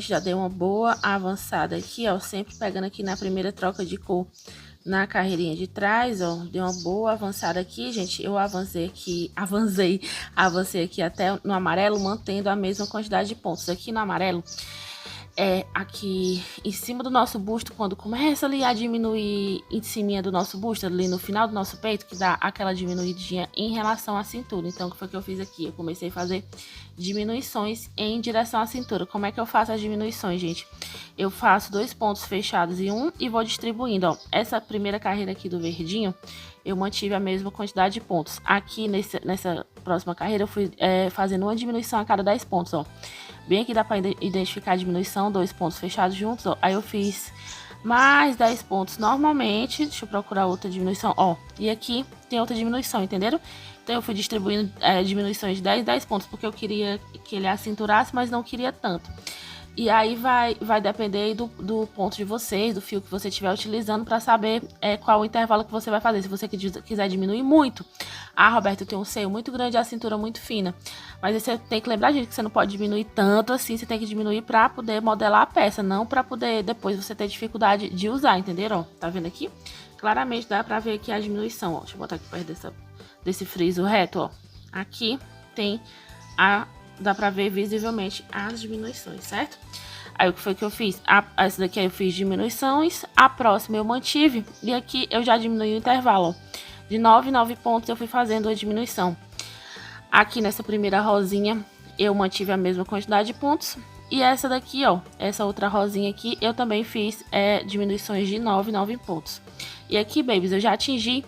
gente, já dei uma boa avançada aqui, ó. Sempre pegando aqui na primeira troca de cor na carreirinha de trás, ó. Dei uma boa avançada aqui, gente. Eu avancei aqui até no amarelo, mantendo a mesma quantidade de pontos. Aqui no amarelo, aqui em cima do nosso busto, quando começa ali a diminuir em cima do nosso busto, ali no final do nosso peito, que dá aquela diminuidinha em relação à cintura. Então, o que foi que eu fiz aqui? Eu comecei a fazer diminuições em direção à cintura. Como é que eu faço as diminuições, gente? Eu faço 2 pontos fechados em um e vou distribuindo, ó. Essa primeira carreira aqui do verdinho, eu mantive a mesma quantidade de pontos. Aqui nessa próxima carreira, eu fui fazendo uma diminuição a cada 10 pontos, ó. Bem aqui dá para identificar a diminuição, 2 pontos fechados juntos, ó. Aí eu fiz mais 10 pontos normalmente. Deixa eu procurar outra diminuição, ó. E aqui tem outra diminuição, entenderam? Então eu fui distribuindo diminuições de 10 pontos, porque eu queria que ele acinturasse, mas não queria tanto. E aí vai depender do ponto de vocês, do fio que você estiver utilizando, para saber qual o intervalo que você vai fazer. Se você quiser diminuir muito, Roberta, eu tenho um seio muito grande e a cintura muito fina. Mas você tem que lembrar, gente, que você não pode diminuir tanto assim, você tem que diminuir para poder modelar a peça, não para poder depois você ter dificuldade de usar, entenderam? Tá vendo aqui? Claramente dá para ver aqui a diminuição, ó. Deixa eu botar aqui perto desse friso reto, ó. Aqui tem dá pra ver visivelmente as diminuições, certo? Aí o que foi que eu fiz? Essa daqui eu fiz diminuições, a próxima eu mantive, e aqui eu já diminui o intervalo, ó. De 9 em 9 pontos eu fui fazendo a diminuição. Aqui nessa primeira rosinha eu mantive a mesma quantidade de pontos. E essa daqui, ó, essa outra rosinha aqui, eu também fiz diminuições de 9 em 9 pontos. E aqui, babies, eu já atingi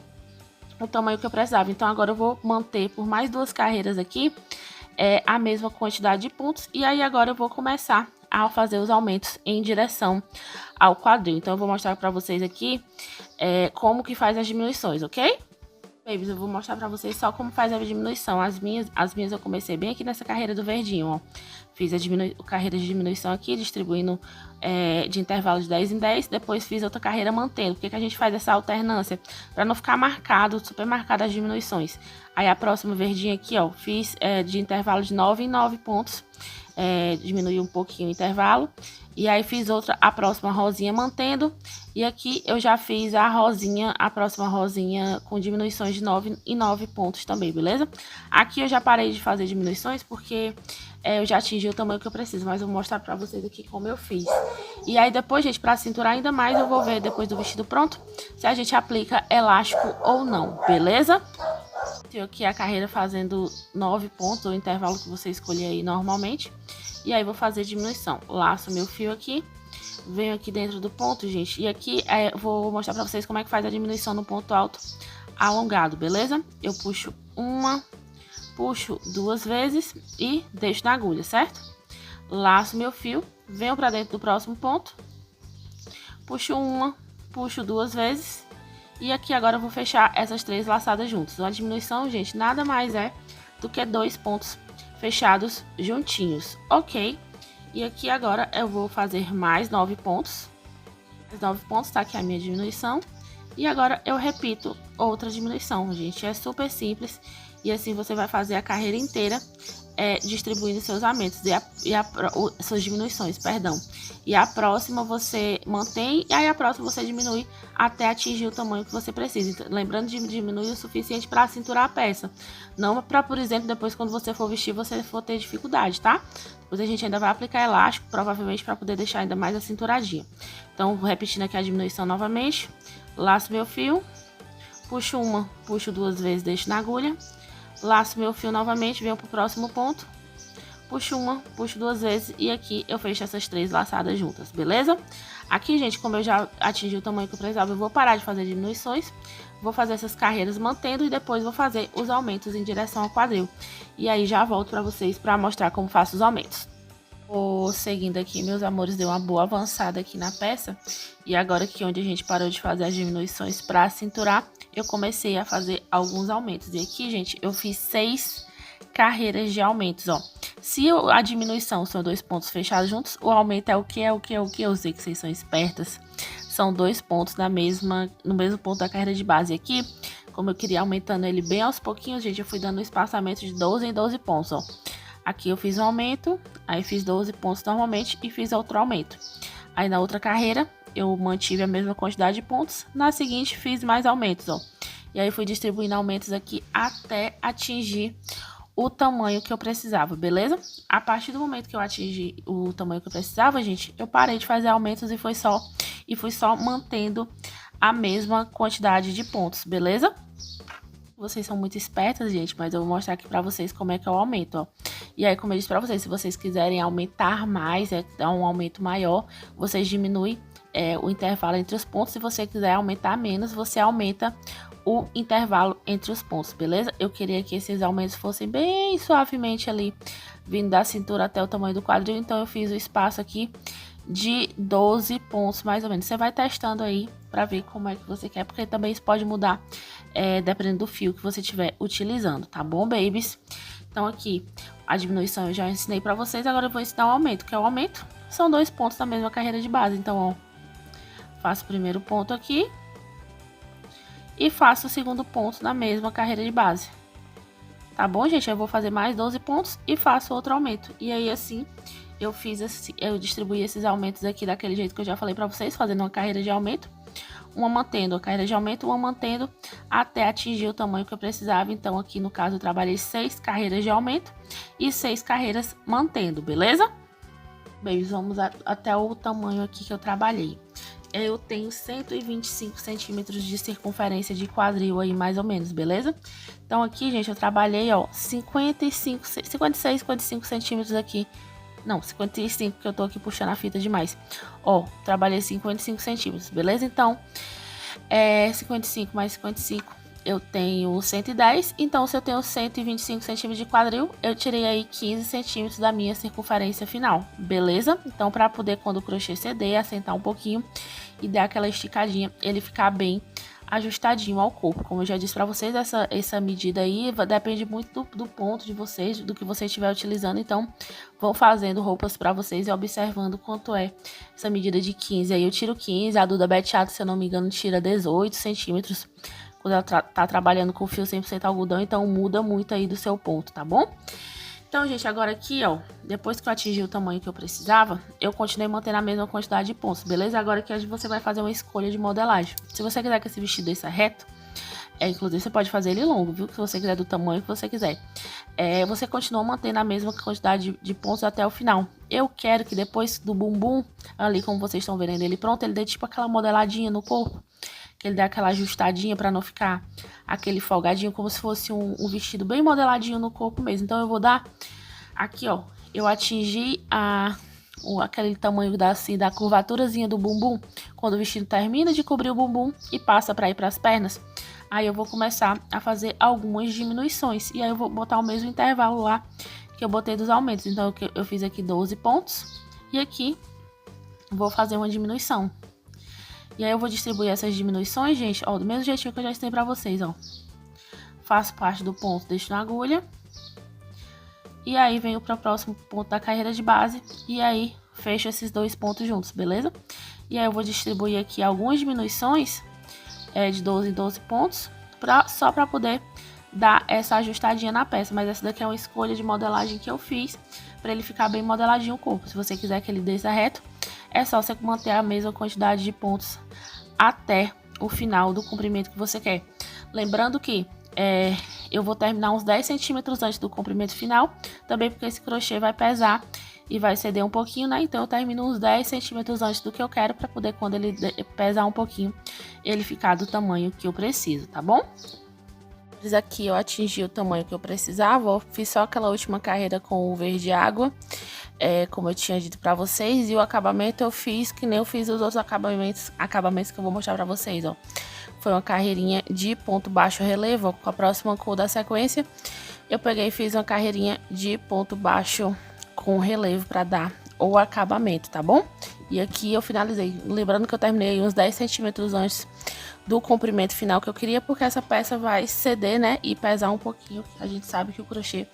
o tamanho que eu precisava. Então agora eu vou manter por mais 2 carreiras aqui a mesma quantidade de pontos. E aí agora eu vou começar a fazer os aumentos em direção ao quadril. Então eu vou mostrar pra vocês aqui como que faz as diminuições, ok? Babies, eu vou mostrar pra vocês só como faz a diminuição. As minhas eu comecei bem aqui nessa carreira do verdinho, ó. Fiz a carreira de diminuição aqui, distribuindo de intervalo de 10 em 10. Depois fiz outra carreira mantendo. Por que a gente faz essa alternância? Pra não ficar marcado, super marcado as diminuições. Aí a próxima verdinha aqui, ó, fiz de intervalo de 9 em 9 pontos. Diminui um pouquinho o intervalo. E aí fiz a próxima rosinha mantendo. E aqui eu já fiz a próxima rosinha com diminuições de 9 em 9 pontos também, beleza? Aqui eu já parei de fazer diminuições porque eu já atingi o tamanho que eu preciso, mas eu vou mostrar pra vocês aqui como eu fiz. E aí depois, gente, pra cinturar ainda mais, eu vou ver depois do vestido pronto se a gente aplica elástico ou não, beleza? Tenho aqui a carreira fazendo 9 pontos, o intervalo que você escolher aí normalmente. E aí vou fazer diminuição. Laço meu fio aqui, venho aqui dentro do ponto, gente. E aqui vou mostrar pra vocês como é que faz a diminuição no ponto alto alongado, beleza? Eu puxo 2 vezes e deixo na agulha, certo? Laço meu fio, venho pra dentro do próximo ponto, puxo 2 vezes. E aqui agora eu vou fechar essas 3 laçadas juntas. A diminuição, gente, nada mais do que 2 pontos fechados juntinhos, ok? E aqui agora eu vou fazer mais 9 pontos. 9 pontos, tá aqui a minha diminuição. E agora eu repito outra diminuição, gente. É super simples. E assim você vai fazer a carreira inteira distribuindo seus aumentos suas diminuições, perdão. E a próxima você mantém, e aí a próxima você diminui até atingir o tamanho que você precisa. Então, lembrando de diminuir o suficiente para cinturar a peça. Não para, por exemplo, depois quando você for vestir, você for ter dificuldade, tá? Depois a gente ainda vai aplicar elástico, provavelmente para poder deixar ainda mais acinturadinha. Então, vou repetindo aqui a diminuição novamente. Laço meu fio, puxo 2 vezes, deixo na agulha. Laço meu fio novamente, venho pro próximo ponto. Puxo 2 vezes e aqui eu fecho essas 3 laçadas juntas, beleza? Aqui, gente, como eu já atingi o tamanho que eu precisava, eu vou parar de fazer diminuições. Vou fazer essas carreiras mantendo e depois vou fazer os aumentos em direção ao quadril. E aí já volto pra vocês pra mostrar como faço os aumentos. Vou seguindo aqui, meus amores, deu uma boa avançada aqui na peça. E agora aqui onde a gente parou de fazer as diminuições pra cinturar, eu comecei a fazer alguns aumentos. E aqui, gente, eu fiz 6 carreiras de aumentos, ó. Se a diminuição são 2 pontos fechados juntos, o aumento é o que? Eu sei que vocês são espertas. São 2 pontos no mesmo ponto da carreira de base. Aqui, como eu queria aumentando ele bem aos pouquinhos, gente, eu fui dando um espaçamento de 12 em 12 pontos, ó. Aqui eu fiz um aumento, aí fiz 12 pontos normalmente e fiz outro aumento. Aí na outra carreira eu mantive a mesma quantidade de pontos, na seguinte fiz mais aumentos, ó. E aí fui distribuindo aumentos aqui até atingir o tamanho que eu precisava, beleza? A partir do momento que eu atingi o tamanho que eu precisava, gente, eu parei de fazer aumentos e fui só mantendo a mesma quantidade de pontos, beleza? Vocês são muito espertas, gente, mas eu vou mostrar aqui pra vocês como é que é o aumento, ó. E aí, como eu disse pra vocês, se vocês quiserem aumentar mais, dar um aumento maior, vocês diminuem o intervalo entre os pontos. Se você quiser aumentar menos, você aumenta o intervalo entre os pontos, beleza? Eu queria que esses aumentos fossem bem suavemente ali, vindo da cintura até o tamanho do quadril, então eu fiz o espaço aqui de 12 pontos, mais ou menos. Você vai testando aí pra ver como é que você quer, porque também isso pode mudar dependendo do fio que você estiver utilizando, tá bom, babies? Então aqui, a diminuição eu já ensinei pra vocês, agora eu vou ensinar o aumento, que é o aumento, são 2 pontos na mesma carreira de base. Então, ó, faço o primeiro ponto aqui e faço o segundo ponto na mesma carreira de base. Tá bom, gente? Eu vou fazer mais 12 pontos e faço outro aumento. E aí, assim, eu distribuí esses aumentos aqui daquele jeito que eu já falei pra vocês, fazendo uma carreira de aumento, uma mantendo a carreira de aumento, uma mantendo até atingir o tamanho que eu precisava. Então, aqui no caso, eu trabalhei 6 carreiras de aumento e 6 carreiras mantendo, beleza? Babies, vamos até o tamanho aqui que eu trabalhei. Eu tenho 125 centímetros de circunferência de quadril aí, mais ou menos, beleza? Então, aqui, gente, eu trabalhei, ó, 56, 55 centímetros aqui. Não, 55, que eu tô aqui puxando a fita demais. Ó, trabalhei 55 centímetros, beleza? Então, 55 mais 55, eu tenho 110. Então, se eu tenho 125 centímetros de quadril, eu tirei aí 15 centímetros da minha circunferência final, beleza? Então, pra poder, quando o crochê ceder, assentar um pouquinho e dar aquela esticadinha, ele ficar bem ajustadinho ao corpo. Como eu já disse pra vocês, essa medida aí depende muito do ponto de vocês, do que você estiver utilizando. Então, vão fazendo roupas pra vocês e observando quanto é essa medida de 15. Aí eu tiro 15, a Duda Beteato, se eu não me engano, tira 18 centímetros quando ela tá trabalhando com fio 100% algodão. Então, muda muito aí do seu ponto, tá bom? Então, gente, agora aqui, ó, depois que eu atingi o tamanho que eu precisava, eu continuei mantendo a mesma quantidade de pontos, beleza? Agora aqui você vai fazer uma escolha de modelagem. Se você quiser que esse vestido desça reto, inclusive você pode fazer ele longo, viu? Se você quiser do tamanho que você quiser. Você continua mantendo a mesma quantidade de pontos até o final. Eu quero que depois do bumbum, ali como vocês estão vendo ele pronto, ele dê tipo aquela modeladinha no corpo. Que ele dê aquela ajustadinha pra não ficar aquele folgadinho, como se fosse um vestido bem modeladinho no corpo mesmo. Então eu vou dar aqui, ó, eu atingi aquele tamanho da curvaturazinha do bumbum, quando o vestido termina de cobrir o bumbum e passa pra ir pras pernas. Aí eu vou começar a fazer algumas diminuições, e aí eu vou botar o mesmo intervalo lá que eu botei dos aumentos. Então eu fiz aqui 12 pontos, e aqui vou fazer uma diminuição. E aí eu vou distribuir essas diminuições, gente, ó, do mesmo jeitinho que eu já ensinei pra vocês, ó. Faço parte do ponto, deixo na agulha. E aí venho para o próximo ponto da carreira de base. E aí fecho esses 2 pontos juntos, beleza? E aí eu vou distribuir aqui algumas diminuições de 12 em 12 pontos. Só para poder dar essa ajustadinha na peça. Mas essa daqui é uma escolha de modelagem que eu fiz, para ele ficar bem modeladinho o corpo. Se você quiser que ele desça reto, é só você manter a mesma quantidade de pontos até o final do comprimento que você quer. Lembrando que eu vou terminar uns 10 centímetros antes do comprimento final, também porque esse crochê vai pesar e vai ceder um pouquinho, né? Então eu termino uns 10 centímetros antes do que eu quero, para poder, quando ele pesar um pouquinho, ele ficar do tamanho que eu preciso, tá bom? Aqui eu atingi o tamanho que eu precisava, ó, fiz só aquela última carreira com o verde água, como eu tinha dito pra vocês, e o acabamento eu fiz que nem eu fiz os outros acabamentos que eu vou mostrar pra vocês, ó. Foi uma carreirinha de ponto baixo relevo, ó, com a próxima cor da sequência, eu peguei e fiz uma carreirinha de ponto baixo com relevo pra dar o acabamento, tá bom? E aqui eu finalizei, lembrando que eu terminei uns 10 centímetros antes do comprimento final que eu queria, porque essa peça vai ceder, né, e pesar um pouquinho. A gente sabe que o crochê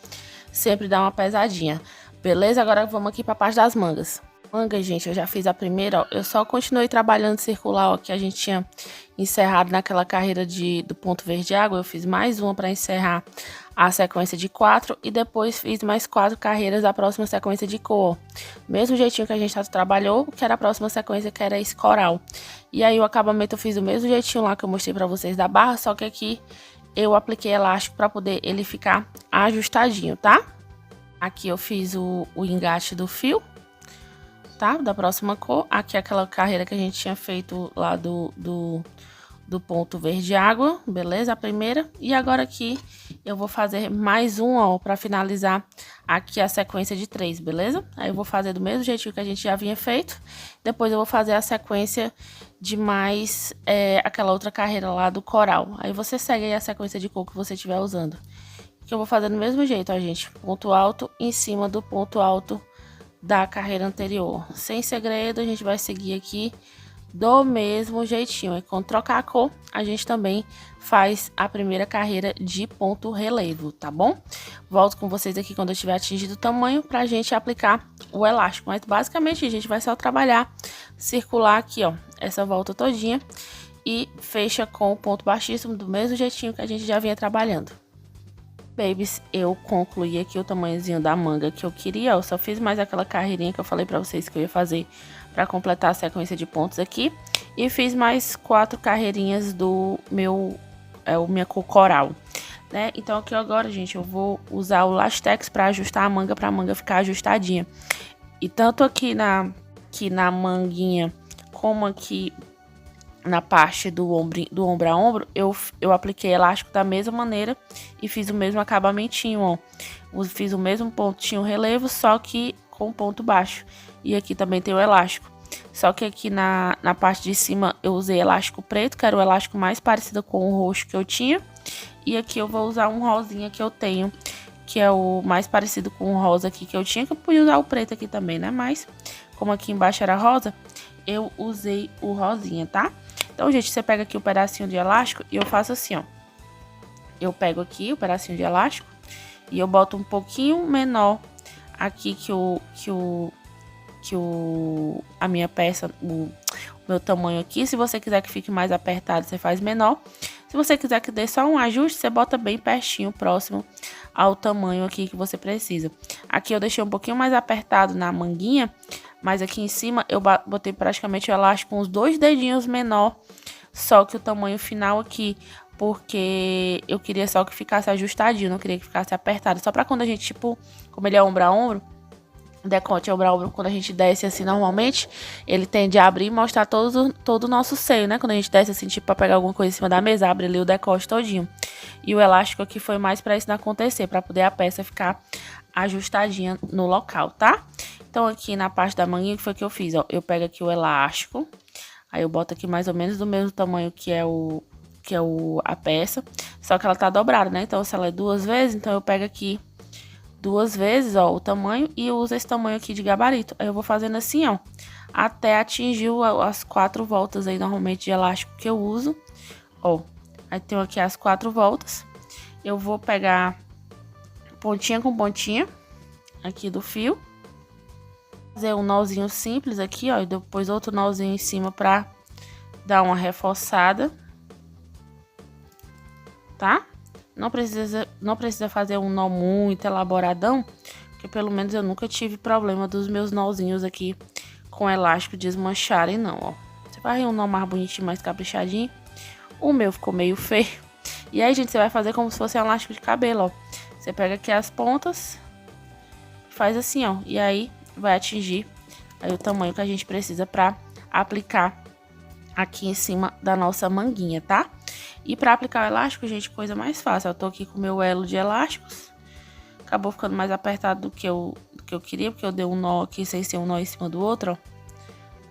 sempre dá uma pesadinha. Beleza? Agora vamos aqui para a parte das mangas. Manga, gente, eu já fiz a primeira, ó. Eu só continuei trabalhando circular, ó, que a gente tinha encerrado naquela carreira do ponto verde água. Eu fiz mais uma para encerrar a sequência de 4 e depois fiz mais 4 carreiras da próxima sequência de cor. Mesmo jeitinho que a gente trabalhou, que era a próxima sequência, que era esse coral. E aí o acabamento eu fiz do mesmo jeitinho lá que eu mostrei para vocês da barra, só que aqui eu apliquei elástico para poder ele ficar ajustadinho, tá? Aqui eu fiz o engate do fio, tá? Da próxima cor. Aqui aquela carreira que a gente tinha feito lá do ponto verde água, beleza? A primeira. E agora aqui eu vou fazer mais um, ó, pra finalizar aqui a sequência de 3, beleza? Aí eu vou fazer do mesmo jeitinho que a gente já vinha feito. Depois eu vou fazer a sequência de mais aquela outra carreira lá do coral. Aí você segue aí a sequência de cor que você estiver usando. Que eu vou fazer do mesmo jeito, ó, gente. Ponto alto em cima do ponto alto da carreira anterior. Sem segredo, a gente vai seguir aqui do mesmo jeitinho. E quando trocar a cor, a gente também faz a primeira carreira de ponto relevo, tá bom? Volto com vocês aqui quando eu tiver atingido o tamanho pra gente aplicar o elástico. Mas basicamente a gente vai só trabalhar, circular aqui, ó, essa volta todinha e fecha com o ponto baixíssimo do mesmo jeitinho que a gente já vinha trabalhando. Babies, eu concluí aqui o tamanhozinho da manga que eu queria. Eu só fiz mais aquela carreirinha que eu falei pra vocês que eu ia fazer pra completar a sequência de pontos aqui. E fiz mais 4 carreirinhas do minha cor coral, né? Então aqui agora, gente, eu vou usar o Lastex pra ajustar a manga ficar ajustadinha. E tanto aqui na manguinha como aqui na parte do ombro a ombro, eu apliquei elástico da mesma maneira e fiz o mesmo acabamentinho, ó. Eu fiz o mesmo pontinho relevo, só que com ponto baixo. E aqui também tem o elástico. Só que aqui na parte de cima eu usei elástico preto, que era o elástico mais parecido com o roxo que eu tinha. E aqui eu vou usar um rosinha que eu tenho, que é o mais parecido com o rosa aqui que eu tinha, que eu podia usar o preto aqui também, né? Mas como aqui embaixo era rosa, eu usei o rosinha, tá? Então, gente, você pega aqui o pedacinho de elástico e eu faço assim, ó. Eu pego aqui o pedacinho de elástico e eu boto um pouquinho menor aqui a minha peça, o meu tamanho aqui. Se você quiser que fique mais apertado, você faz menor. Se você quiser que dê só um ajuste, você bota bem pertinho, próximo ao tamanho aqui que você precisa. Aqui eu deixei um pouquinho mais apertado na manguinha, mas aqui em cima eu botei praticamente o elástico com os 2 dedinhos menor, só que o tamanho final aqui, porque eu queria só que ficasse ajustadinho, não queria que ficasse apertado. Só pra quando a gente, tipo, como ele é ombro a ombro, decote ombro a ombro, quando a gente desce assim normalmente, ele tende a abrir e mostrar todo o nosso seio, né? Quando a gente desce assim, tipo, pra pegar alguma coisa em cima da mesa, abre ali o decote todinho. E o elástico aqui foi mais pra isso não acontecer, pra poder a peça ficar ajustadinha no local, tá? Então aqui na parte da manguinha, que foi que eu fiz, ó, eu pego aqui o elástico, aí eu boto aqui mais ou menos do mesmo tamanho que é a peça, só que ela tá dobrada, né? Então se ela é 2 vezes, então eu pego aqui 2 vezes, ó, o tamanho e eu uso esse tamanho aqui de gabarito. Aí eu vou fazendo assim, ó, até atingir as 4 voltas aí normalmente de elástico que eu uso, ó. Aí tenho aqui as 4 voltas. Eu vou pegar pontinha com pontinha aqui do fio, fazer um nozinho simples aqui, ó, e depois outro nozinho em cima pra dar uma reforçada, tá? Não precisa fazer um nó muito elaboradão, porque pelo menos eu nunca tive problema dos meus nozinhos aqui com elástico desmancharem, não, ó. Você vai um nó mais bonitinho, mais caprichadinho. O meu ficou meio feio. E aí, gente, você vai fazer como se fosse um elástico de cabelo, ó. Você pega aqui as pontas, faz assim, ó, e aí vai atingir aí o tamanho que a gente precisa pra aplicar aqui em cima da nossa manguinha, tá? E pra aplicar o elástico, gente, coisa mais fácil. Eu tô aqui com o meu elo de elásticos. Acabou ficando mais apertado do que eu queria, porque eu dei um nó aqui sem ser um nó em cima do outro, ó.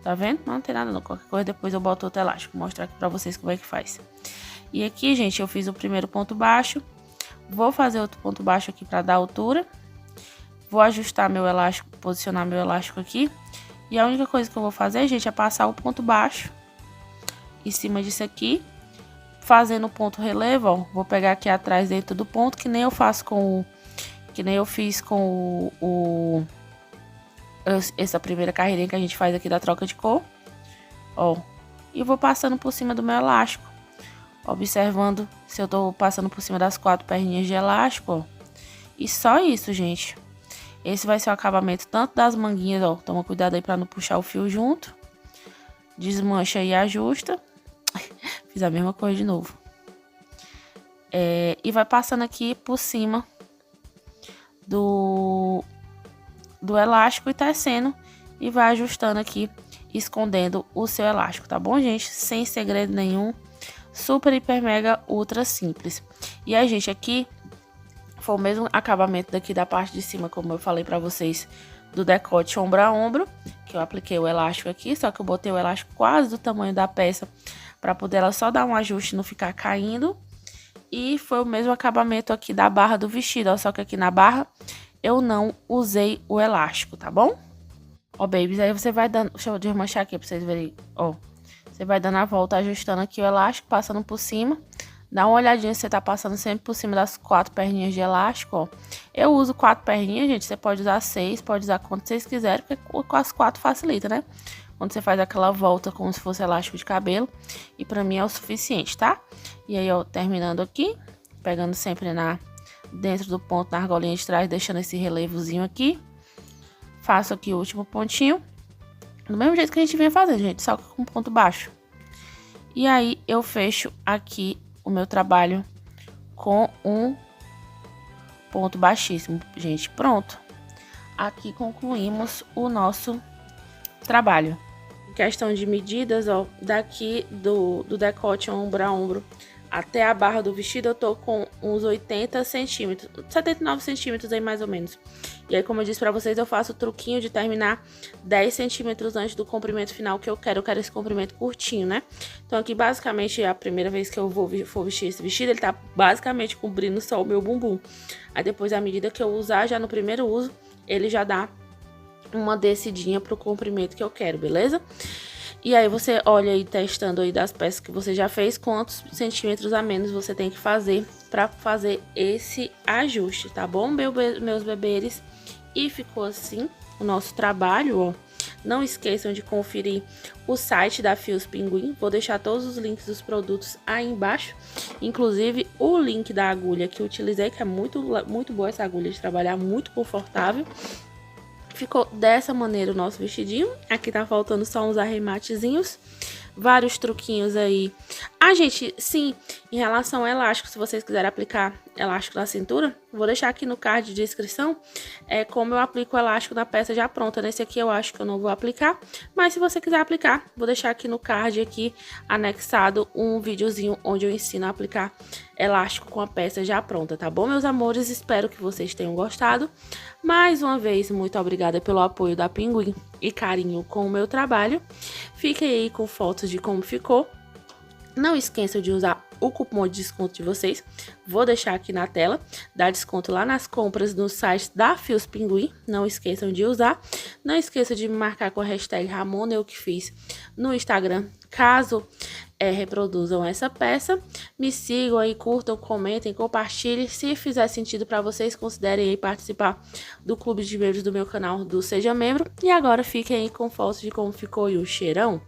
Tá vendo? Não tem nada não. Qualquer coisa depois eu boto outro elástico. Vou mostrar aqui pra vocês como é que faz. E aqui, gente, eu fiz o primeiro ponto baixo. Vou fazer outro ponto baixo aqui pra dar altura. Vou ajustar meu elástico, posicionar meu elástico aqui. E a única coisa que eu vou fazer, gente, é passar o ponto baixo em cima disso aqui. Fazendo o ponto relevo, ó. Vou pegar aqui atrás dentro do ponto, que nem eu faço com que nem eu fiz com essa primeira carreirinha que a gente faz aqui da troca de cor, ó. E vou passando por cima do meu elástico, observando se eu tô passando por cima das 4 perninhas de elástico, ó. E só isso, gente. Esse vai ser o acabamento tanto das manguinhas, ó. Toma cuidado aí pra não puxar o fio junto. Desmancha e ajusta. Fiz a mesma coisa de novo. E vai passando aqui por cima do elástico e tecendo. E vai ajustando aqui, escondendo o seu elástico, tá bom, gente? Sem segredo nenhum. Super, hiper, mega, ultra simples. E a gente aqui foi o mesmo acabamento daqui da parte de cima, como eu falei pra vocês, do decote ombro a ombro, que eu apliquei o elástico aqui, só que eu botei o elástico quase do tamanho da peça, pra poder ela só dar um ajuste e não ficar caindo. E foi o mesmo acabamento aqui da barra do vestido, ó, só que aqui na barra eu não usei o elástico, tá bom? Ó, babies, aí você vai dando, deixa eu desmanchar aqui pra vocês verem, ó. Você vai dando a volta, ajustando aqui o elástico, passando por cima. Dá uma olhadinha se você tá passando sempre por cima das 4 perninhas de elástico, ó. Eu uso 4 perninhas, gente. Você pode usar 6, pode usar quanto vocês quiserem, porque com as 4 facilita, né? Quando você faz aquela volta como se fosse elástico de cabelo. E pra mim é o suficiente, tá? E aí, ó, terminando aqui, pegando sempre dentro do ponto na argolinha de trás, deixando esse relevozinho aqui. Faço aqui o último pontinho. Do mesmo jeito que a gente vinha fazendo, gente, só com ponto baixo. E aí, eu fecho aqui o meu trabalho com um ponto baixíssimo, gente. Pronto. Aqui concluímos o nosso trabalho. Em questão de medidas, ó, daqui do decote ombro a ombro até a barra do vestido, eu tô com uns 80 centímetros, 79 centímetros aí mais ou menos. E aí, como eu disse pra vocês, eu faço o truquinho de terminar 10 centímetros antes do comprimento final que eu quero. Eu quero esse comprimento curtinho, né? Então aqui, basicamente, é a primeira vez que eu for vestir esse vestido, ele tá basicamente cobrindo só o meu bumbum. Aí depois, à medida que eu usar, já no primeiro uso, ele já dá uma descidinha pro comprimento que eu quero, beleza? E aí você olha aí, testando aí das peças que você já fez, quantos centímetros a menos você tem que fazer pra fazer esse ajuste, tá bom, meus bebês? E ficou assim o nosso trabalho, ó. Não esqueçam de conferir o site da Fios Pinguim. Vou deixar todos os links dos produtos aí embaixo. Inclusive o link da agulha que eu utilizei, que é muito boa essa agulha de trabalhar, muito confortável. Ficou dessa maneira o nosso vestidinho. Aqui tá faltando só uns arrematezinhos. Vários truquinhos aí. Ah, gente, sim, em relação ao elástico, se vocês quiserem aplicar elástico na cintura, vou deixar aqui no card de descrição como eu aplico o elástico na peça já pronta. Nesse aqui eu acho que eu não vou aplicar, mas se você quiser aplicar, vou deixar aqui no card aqui anexado um videozinho onde eu ensino a aplicar elástico com a peça já pronta, tá bom, meus amores? Espero que vocês tenham gostado. Mais uma vez, muito obrigada pelo apoio da Pinguim e carinho com o meu trabalho. Fiquem aí com fotos de como ficou. Não esqueçam de usar o cupom de desconto de vocês. Vou deixar aqui na tela. Dá desconto lá nas compras no site da Fios Pinguim. Não esqueçam de usar. Não esqueçam de me marcar com a hashtag Ramona Eu Que Fiz no Instagram, caso reproduzam essa peça. Me sigam aí, curtam, comentem, compartilhem. Se fizer sentido para vocês, considerem aí participar do clube de membros do meu canal do Seja Membro. E agora fiquem aí com fotos de como ficou e o cheirão.